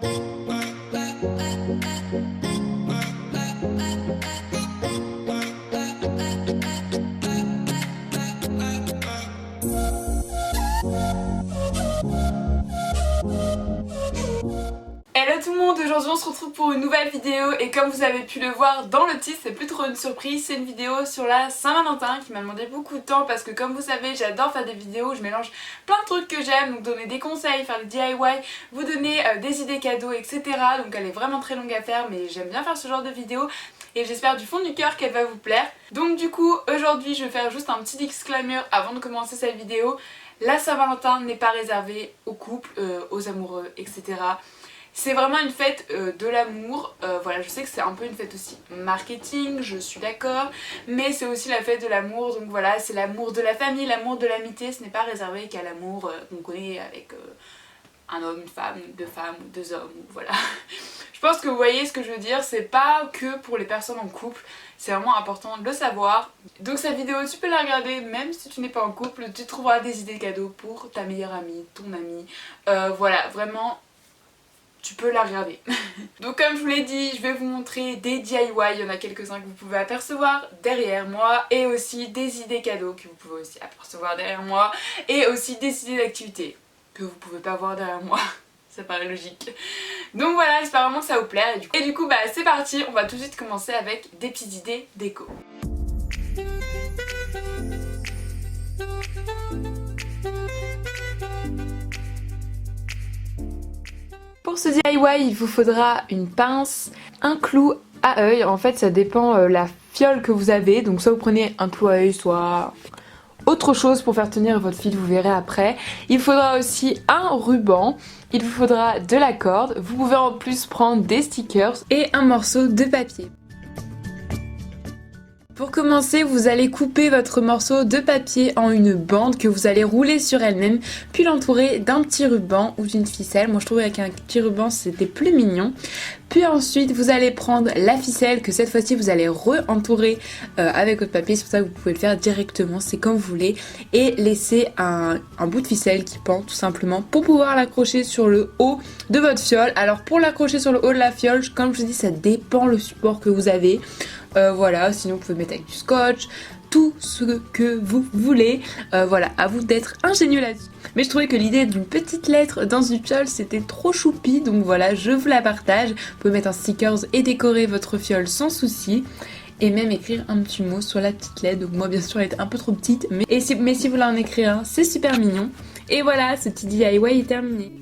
Hello tout le monde, aujourd'hui on se retrouve pour une nouvelle vidéo et comme vous avez pu le voir dans le titre, c'est plus trop une surprise, c'est une vidéo sur la Saint-Valentin qui m'a demandé beaucoup de temps parce que comme vous savez j'adore faire des vidéos où je mélange plein de trucs que j'aime, donc donner des conseils, faire des DIY, vous donner des idées cadeaux etc. Donc elle est vraiment très longue à faire mais j'aime bien faire ce genre de vidéo et j'espère du fond du cœur qu'elle va vous plaire. Donc du coup aujourd'hui je vais faire juste un petit disclaimer avant de commencer cette vidéo. La Saint-Valentin n'est pas réservée aux couples, aux amoureux etc. C'est vraiment une fête de l'amour, voilà, je sais que c'est un peu une fête aussi marketing, je suis d'accord, mais c'est aussi la fête de l'amour, donc voilà, c'est l'amour de la famille, l'amour de l'amitié, ce n'est pas réservé qu'à l'amour qu'on connaît avec un homme, une femme, deux hommes, voilà. Je pense que vous voyez ce que je veux dire, c'est pas que pour les personnes en couple, c'est vraiment important de le savoir. Donc cette vidéo, tu peux la regarder même si tu n'es pas en couple, tu trouveras des idées cadeaux pour ta meilleure amie, ton ami, voilà, vraiment... tu peux la regarder. Donc comme je vous l'ai dit, je vais vous montrer des DIY, il y en a quelques-uns que vous pouvez apercevoir derrière moi et aussi des idées cadeaux que vous pouvez aussi apercevoir derrière moi et aussi des idées d'activités que vous pouvez pas voir derrière moi. Ça paraît logique. Donc voilà, j'espère vraiment que ça vous plaît et du coup bah c'est parti, on va tout de suite commencer avec des petites idées déco. Pour ce DIY, il vous faudra une pince, un clou à œil, en fait ça dépend la fiole que vous avez, donc soit vous prenez un clou à œil, soit autre chose pour faire tenir votre fil, vous verrez après. Il faudra aussi un ruban, il vous faudra de la corde, vous pouvez en plus prendre des stickers et un morceau de papier. Pour commencer, vous allez couper votre morceau de papier en une bande que vous allez rouler sur elle-même, puis l'entourer d'un petit ruban ou d'une ficelle. Moi je trouvais qu'un petit ruban c'était plus mignon. Puis ensuite vous allez prendre la ficelle que cette fois-ci vous allez re-entourer avec votre papier, c'est pour ça que vous pouvez le faire directement, c'est comme vous voulez. Et laisser un bout de ficelle qui pend tout simplement pour pouvoir l'accrocher sur le haut de votre fiole. Alors pour l'accrocher sur le haut de la fiole, comme je dis, ça dépend le support que vous avez. Voilà, sinon vous pouvez mettre avec du scotch, tout ce que vous voulez. Voilà, à vous d'être ingénieux là-dessus. Mais je trouvais que l'idée d'une petite lettre dans une fiole c'était trop choupi, donc voilà, je vous la partage. Vous pouvez mettre un stickers et décorer votre fiole sans souci. Et même écrire un petit mot sur la petite lettre. Donc moi bien sûr elle est un peu trop petite, mais si vous voulez en écrire un, c'est super mignon. Et voilà, ce petit DIY est terminé.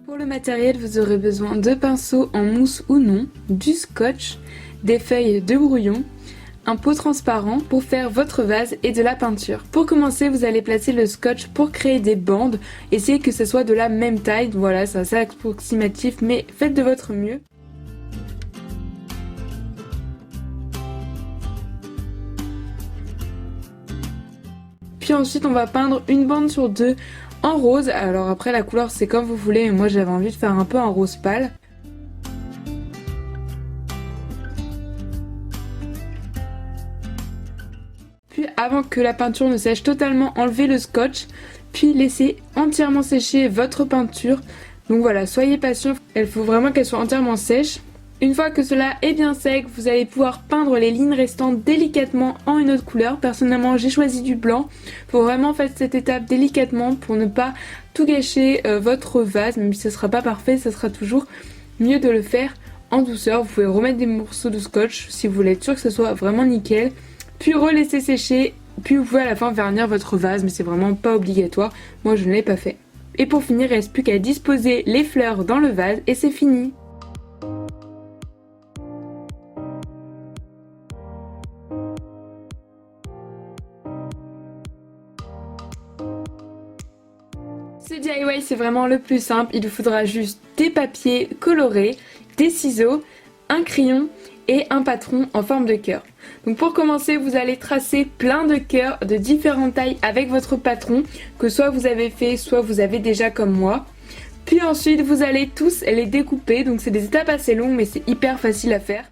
Pour le matériel, vous aurez besoin de pinceaux en mousse ou non, du scotch, des feuilles de brouillon, un pot transparent pour faire votre vase et de la peinture. Pour commencer, vous allez placer le scotch pour créer des bandes. Essayez que ce soit de la même taille, voilà, c'est assez approximatif, mais faites de votre mieux. Puis ensuite, on va peindre une bande sur deux en rose. Alors après la couleur c'est comme vous voulez, mais moi j'avais envie de faire un peu un rose pâle. Puis avant que la peinture ne sèche totalement, enlevez le scotch, puis laissez entièrement sécher votre peinture. Donc voilà, soyez patient, il faut vraiment qu'elle soit entièrement sèche. Une fois que cela est bien sec, vous allez pouvoir peindre les lignes restantes délicatement en une autre couleur. Personnellement, j'ai choisi du blanc. Il faut vraiment faire cette étape délicatement pour ne pas tout gâcher votre vase. Même si ce ne sera pas parfait, ce sera toujours mieux de le faire en douceur. Vous pouvez remettre des morceaux de scotch si vous voulez être sûr que ce soit vraiment nickel. Puis relaisser sécher. Puis vous pouvez à la fin vernir votre vase, mais c'est vraiment pas obligatoire. Moi, je ne l'ai pas fait. Et pour finir, il ne reste plus qu'à disposer les fleurs dans le vase et c'est fini. Ce DIY c'est vraiment le plus simple, il vous faudra juste des papiers colorés, des ciseaux, un crayon et un patron en forme de cœur. Donc pour commencer vous allez tracer plein de cœurs de différentes tailles avec votre patron, que soit vous avez fait, soit vous avez déjà comme moi. Puis ensuite vous allez tous les découper, donc c'est des étapes assez longues mais c'est hyper facile à faire.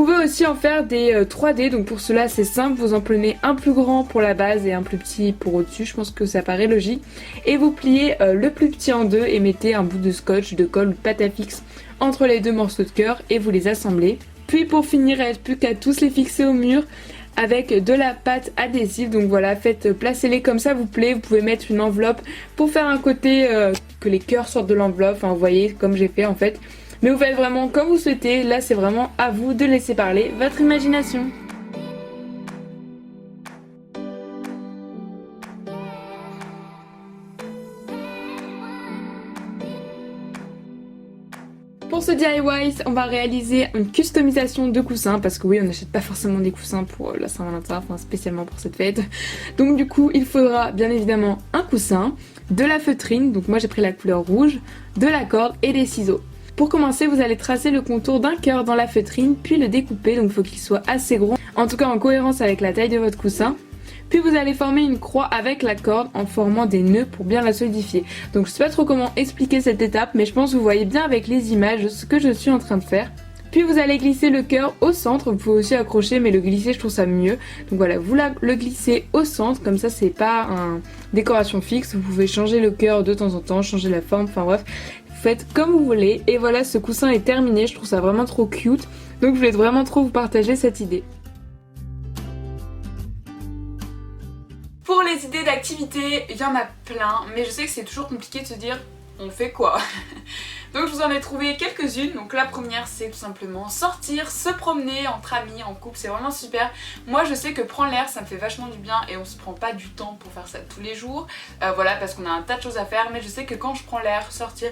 pouvez aussi en faire des 3D, donc pour cela c'est simple, vous en prenez un plus grand pour la base et un plus petit pour au-dessus, je pense que ça paraît logique. Et vous pliez le plus petit en deux et mettez un bout de scotch, de colle ou de pâte à fixe entre les deux morceaux de cœur et vous les assemblez. Puis pour finir, il ne reste plus qu'à tous les fixer au mur avec de la pâte adhésive. Donc voilà, placez-les comme ça vous plaît. Vous pouvez mettre une enveloppe pour faire un côté que les cœurs sortent de l'enveloppe, enfin vous voyez comme j'ai fait en fait. Mais vous faites vraiment comme vous souhaitez, là c'est vraiment à vous de laisser parler votre imagination. Pour ce DIY, on va réaliser une customisation de coussins parce que oui, on n'achète pas forcément des coussins pour la Saint-Valentin, enfin spécialement pour cette fête. Donc du coup, il faudra bien évidemment un coussin, de la feutrine, donc moi j'ai pris la couleur rouge, de la corde et des ciseaux. Pour commencer, vous allez tracer le contour d'un cœur dans la feutrine, puis le découper, donc il faut qu'il soit assez gros, en tout cas en cohérence avec la taille de votre coussin. Puis vous allez former une croix avec la corde en formant des nœuds pour bien la solidifier. Donc je sais pas trop comment expliquer cette étape, mais je pense que vous voyez bien avec les images ce que je suis en train de faire. Puis vous allez glisser le cœur au centre, vous pouvez aussi accrocher mais le glisser je trouve ça mieux. Donc voilà, vous le glissez au centre, comme ça c'est pas une décoration fixe, vous pouvez changer le cœur de temps en temps, changer la forme, enfin bref. Vous faites comme vous voulez et voilà, ce coussin est terminé, je trouve ça vraiment trop cute. Donc je voulais vraiment trop vous partager cette idée. Pour les idées d'activités, il y en a plein, mais je sais que c'est toujours compliqué de se dire on fait quoi. Donc je vous en ai trouvé quelques-unes. Donc la première c'est tout simplement sortir, se promener entre amis, en couple, c'est vraiment super. Moi je sais que prendre l'air ça me fait vachement du bien et on se prend pas du temps pour faire ça tous les jours. Voilà, parce qu'on a un tas de choses à faire, mais je sais que quand je prends l'air, sortir,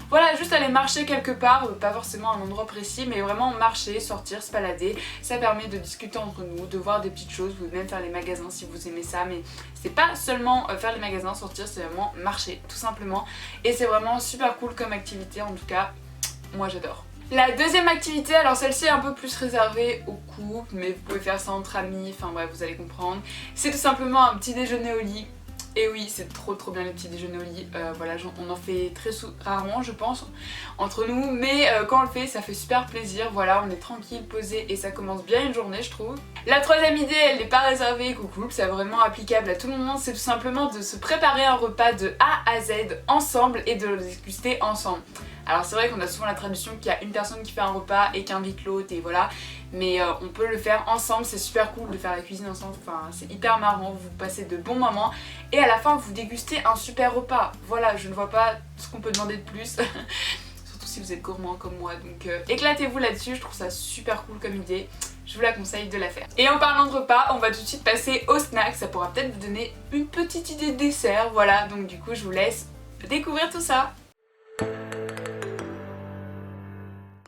voilà, juste aller marcher quelque part, pas forcément à un endroit précis, mais vraiment marcher, sortir, se balader, ça permet de discuter entre nous, de voir des petites choses, vous pouvez même faire les magasins si vous aimez ça, mais c'est pas seulement faire les magasins, sortir, c'est vraiment marcher tout simplement, et c'est vraiment super cool comme activité, en tout cas, moi j'adore. La deuxième activité, alors celle-ci est un peu plus réservée aux couples, mais vous pouvez faire ça entre amis, enfin bref, vous allez comprendre, c'est tout simplement un petit déjeuner au lit. Et oui, c'est trop bien les petits déjeuners au lit, voilà, on en fait très rarement je pense entre nous, mais quand on le fait ça fait super plaisir, voilà, on est tranquille, posé et ça commence bien une journée je trouve. La troisième idée, elle n'est pas réservée qu'au couple, c'est vraiment applicable à tout le monde, c'est tout simplement de se préparer un repas de A à Z ensemble et de le déguster ensemble. Alors c'est vrai qu'on a souvent la tradition qu'il y a une personne qui fait un repas et qui invite l'autre et voilà, mais on peut le faire ensemble, c'est super cool de faire la cuisine ensemble, enfin c'est hyper marrant, vous passez de bons moments et à la fin vous dégustez un super repas. Voilà, je ne vois pas ce qu'on peut demander de plus, surtout si vous êtes gourmand comme moi, donc éclatez-vous là-dessus, je trouve ça super cool comme idée. Je vous la conseille de la faire. Et en parlant de repas, on va tout de suite passer au snack, ça pourra peut-être vous donner une petite idée de dessert, voilà, donc du coup je vous laisse découvrir tout ça.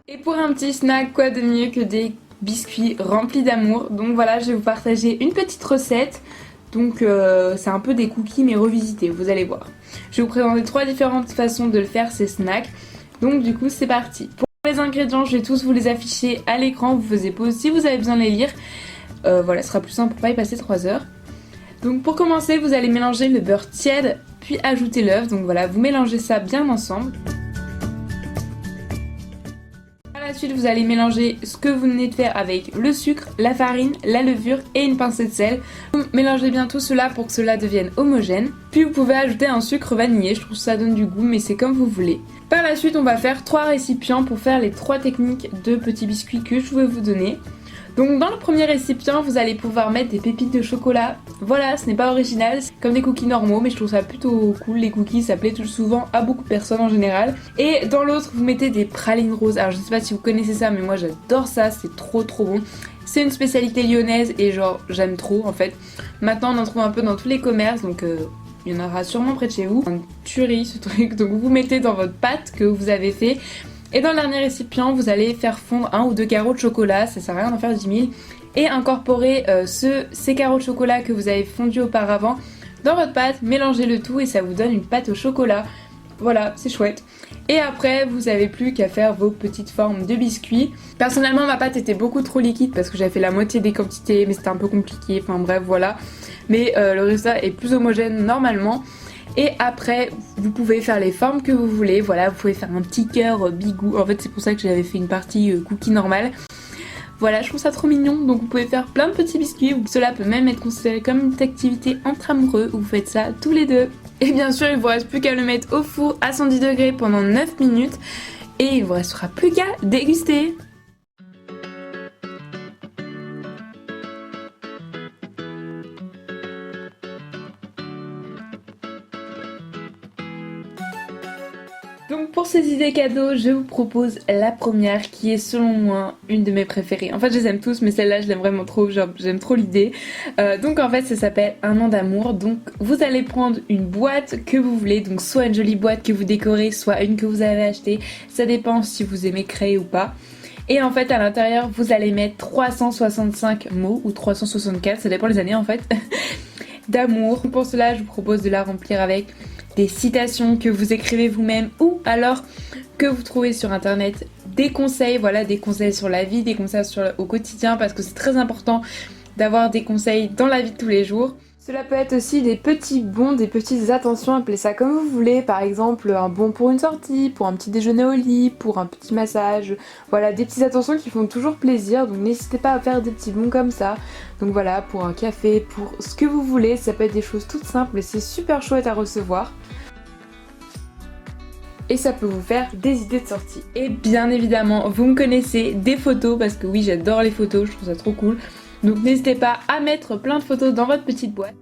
Et pour un petit snack, quoi de mieux que des biscuits remplis d'amour. Donc voilà, je vais vous partager une petite recette. Donc c'est un peu des cookies mais revisités, vous allez voir. Je vais vous présenter 3 différentes façons de le faire ces snacks. Donc du coup c'est parti. Pour les ingrédients, je vais tous vous les afficher à l'écran. Vous faisiez pause si vous avez besoin de les lire. Voilà, ce sera plus simple pour pas y passer 3 heures. Donc pour commencer, vous allez mélanger le beurre tiède puis ajouter l'œuf. Donc voilà, vous mélangez ça bien ensemble. Ensuite vous allez mélanger ce que vous venez de faire avec le sucre, la farine, la levure et une pincée de sel. Vous mélangez bien tout cela pour que cela devienne homogène. Puis vous pouvez ajouter un sucre vanillé, je trouve que ça donne du goût mais c'est comme vous voulez. Par la suite on va faire 3 récipients pour faire les 3 techniques de petits biscuits que je vais vous donner. Donc dans le premier récipient vous allez pouvoir mettre des pépites de chocolat. Voilà, ce n'est pas original, c'est comme des cookies normaux mais je trouve ça plutôt cool. Les cookies ça plaît tout souvent à beaucoup de personnes en général. Et dans l'autre vous mettez des pralines roses. Alors je sais pas si vous connaissez ça mais moi j'adore ça, c'est trop bon. C'est une spécialité lyonnaise et genre j'aime trop en fait. Maintenant on en trouve un peu dans tous les commerces donc il y en aura sûrement près de chez vous. Un tuerie ce truc, donc vous mettez dans votre pâte que vous avez fait. Et dans le dernier récipient, vous allez faire fondre 1 ou 2 carreaux de chocolat, ça sert à rien d'en faire 10 000, et incorporer ces carreaux de chocolat que vous avez fondus auparavant dans votre pâte, mélangez le tout et ça vous donne une pâte au chocolat. Voilà, c'est chouette. Et après, vous n'avez plus qu'à faire vos petites formes de biscuits. Personnellement, ma pâte était beaucoup trop liquide parce que j'avais fait la moitié des quantités, mais c'était un peu compliqué, enfin bref, voilà. Mais le résultat est plus homogène normalement. Et après vous pouvez faire les formes que vous voulez, voilà, vous pouvez faire un petit cœur bigou, en fait c'est pour ça que j'avais fait une partie cookie normale. Voilà, je trouve ça trop mignon, donc vous pouvez faire plein de petits biscuits, ou cela peut même être considéré comme une activité entre amoureux où vous faites ça tous les deux. Et bien sûr, il vous reste plus qu'à le mettre au four à 110 degrés pendant 9 minutes et il vous restera plus qu'à déguster. Donc pour ces idées cadeaux, je vous propose la première qui est selon moi une de mes préférées. En fait je les aime tous mais celle-là je l'aime vraiment trop, genre j'aime trop l'idée. Donc en fait ça s'appelle un an d'amour. Donc vous allez prendre une boîte que vous voulez, donc soit une jolie boîte que vous décorez, soit une que vous avez achetée. Ça dépend si vous aimez créer ou pas. Et en fait à l'intérieur vous allez mettre 365 mots ou 364, ça dépend les années en fait, d'amour. Pour cela je vous propose de la remplir avec des citations que vous écrivez vous-même ou alors que vous trouvez sur internet, des conseils, voilà, des conseils sur la vie, des conseils au quotidien parce que c'est très important d'avoir des conseils dans la vie de tous les jours. Cela peut être aussi des petits bons, des petites attentions, appelez ça comme vous voulez, par exemple un bon pour une sortie, pour un petit déjeuner au lit, pour un petit massage, voilà, des petites attentions qui font toujours plaisir, donc n'hésitez pas à faire des petits bons comme ça. Donc voilà, pour un café, pour ce que vous voulez, ça peut être des choses toutes simples et c'est super chouette à recevoir. Et ça peut vous faire des idées de sortie. Et bien évidemment, vous me connaissez, des photos, parce que oui, j'adore les photos, je trouve ça trop cool. Donc n'hésitez pas à mettre plein de photos dans votre petite boîte.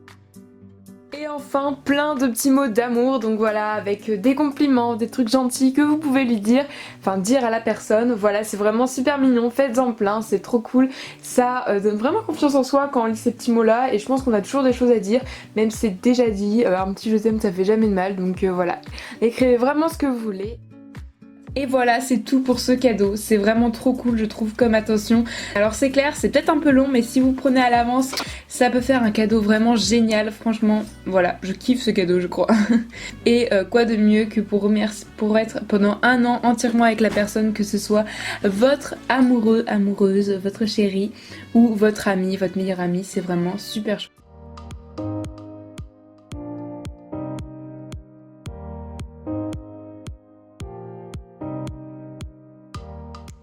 Et enfin, plein de petits mots d'amour, donc voilà, avec des compliments, des trucs gentils que vous pouvez lui dire, enfin dire à la personne, voilà, c'est vraiment super mignon, faites-en plein, c'est trop cool, ça donne vraiment confiance en soi quand on lit ces petits mots là, et je pense qu'on a toujours des choses à dire, même si c'est déjà dit, un petit je t'aime ça fait jamais de mal, donc voilà, écrivez vraiment ce que vous voulez. Et voilà, c'est tout pour ce cadeau, c'est vraiment trop cool je trouve comme attention. Alors c'est clair, c'est peut-être un peu long mais si vous prenez à l'avance, ça peut faire un cadeau vraiment génial, franchement, voilà, je kiffe ce cadeau je crois. Et quoi de mieux que pour être pendant un an entièrement avec la personne, que ce soit votre amoureux, amoureuse, votre chérie ou votre ami, votre meilleur ami, c'est vraiment super chouette.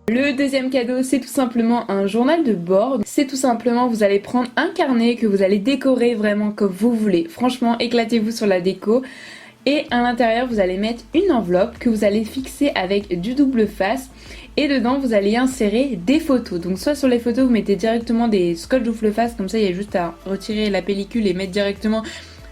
Le deuxième cadeau, c'est tout simplement un journal de bord. C'est tout simplement, vous allez prendre un carnet que vous allez décorer vraiment comme vous voulez. Franchement, éclatez-vous sur la déco. Et à l'intérieur, vous allez mettre une enveloppe que vous allez fixer avec du double face. Et dedans, vous allez insérer des photos. Donc soit sur les photos, vous mettez directement des scotch double face. Comme ça, il y a juste à retirer la pellicule et mettre directement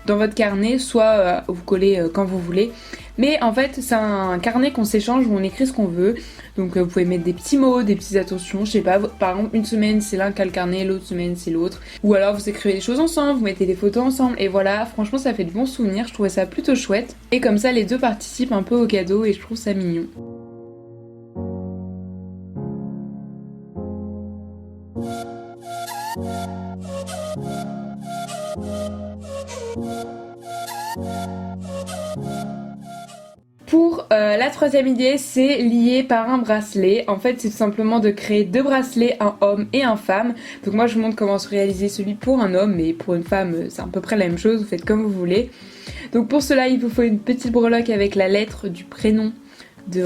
dans votre carnet. Soit vous collez quand vous voulez. Mais en fait, c'est un carnet qu'on s'échange où on écrit ce qu'on veut. Donc vous pouvez mettre des petits mots, des petites attentions, je sais pas, par exemple une semaine c'est l'un qui a le carnet, l'autre semaine c'est l'autre. Ou alors vous écrivez des choses ensemble, vous mettez des photos ensemble et voilà, franchement ça fait de bons souvenirs, je trouvais ça plutôt chouette. Et comme ça les deux participent un peu au cadeau et je trouve ça mignon. Pour la troisième idée, c'est lié par un bracelet. En fait, c'est tout simplement de créer deux bracelets, un homme et un femme. Donc moi, je vous montre comment se réaliser celui pour un homme, mais pour une femme, c'est à peu près la même chose. Vous faites comme vous voulez. Donc pour cela, il vous faut une petite breloque avec la lettre du prénom de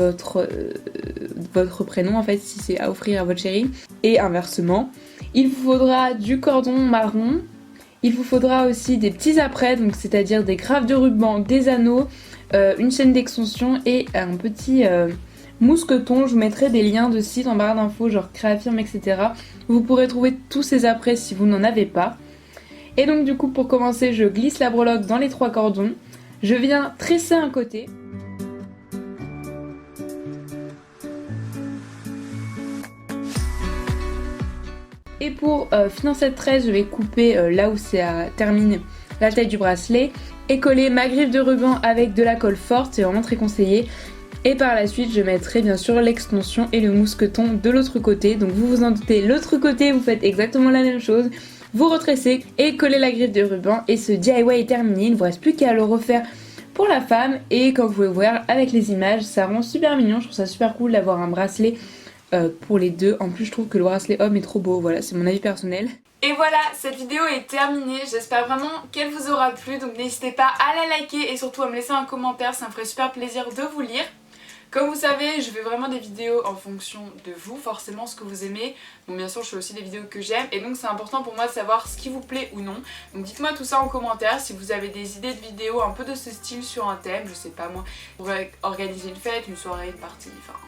votre prénom, en fait, si c'est à offrir à votre chérie. Et inversement, il vous faudra du cordon marron. Il vous faudra aussi des petits apprêts, donc c'est-à-dire des graves de ruban, des anneaux, une chaîne d'extension et un petit mousqueton. Je vous mettrai des liens de sites en barre d'infos, genre Créafirm, etc. Vous pourrez trouver tous ces apprêts si vous n'en avez pas. Et donc du coup, pour commencer, je glisse la breloque dans les trois cordons. Je viens tresser un côté. Et pour finir cette tresse, je vais couper là où ça termine la taille du bracelet et coller ma griffe de ruban avec de la colle forte, c'est vraiment très conseillé. Et par la suite, je mettrai bien sûr l'extension et le mousqueton de l'autre côté. Donc vous vous en doutez, l'autre côté, vous faites exactement la même chose. Vous retracez et collez la griffe de ruban et ce DIY est terminé. Il ne vous reste plus qu'à le refaire pour la femme. Et comme vous pouvez voir avec les images, ça rend super mignon. Je trouve ça super cool d'avoir un bracelet pour les deux. En plus, je trouve que le bracelet homme est trop beau. Voilà, c'est mon avis personnel. Et voilà, cette vidéo est terminée, j'espère vraiment qu'elle vous aura plu, donc n'hésitez pas à la liker et surtout à me laisser un commentaire, ça me ferait super plaisir de vous lire. Comme vous savez, je fais vraiment des vidéos en fonction de vous, forcément ce que vous aimez. Bon bien sûr je fais aussi des vidéos que j'aime et donc c'est important pour moi de savoir ce qui vous plaît ou non. Donc dites-moi tout ça en commentaire si vous avez des idées de vidéos un peu de ce style sur un thème, je sais pas moi, pour organiser une fête, une soirée, une partie, enfin...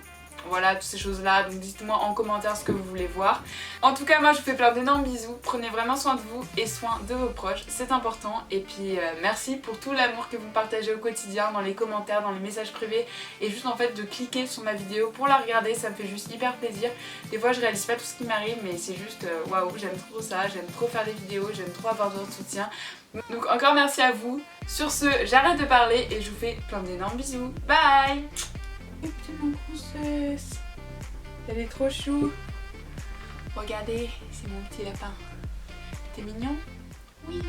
Voilà, toutes ces choses là, donc dites-moi en commentaire ce que vous voulez voir. En tout cas moi je vous fais plein d'énormes bisous, prenez vraiment soin de vous et soin de vos proches, c'est important. Et puis merci pour tout l'amour que vous me partagez au quotidien, dans les commentaires, dans les messages privés. Et juste en fait de cliquer sur ma vidéo pour la regarder, ça me fait juste hyper plaisir. Des fois je réalise pas tout ce qui m'arrive mais c'est juste waouh, j'aime trop ça, j'aime trop faire des vidéos, j'aime trop avoir votre soutien. Donc encore merci à vous. Sur ce, j'arrête de parler et je vous fais plein d'énormes bisous. Bye. Petite princesse, elle est trop chou. Regardez, c'est mon petit lapin. T'es mignon? Oui.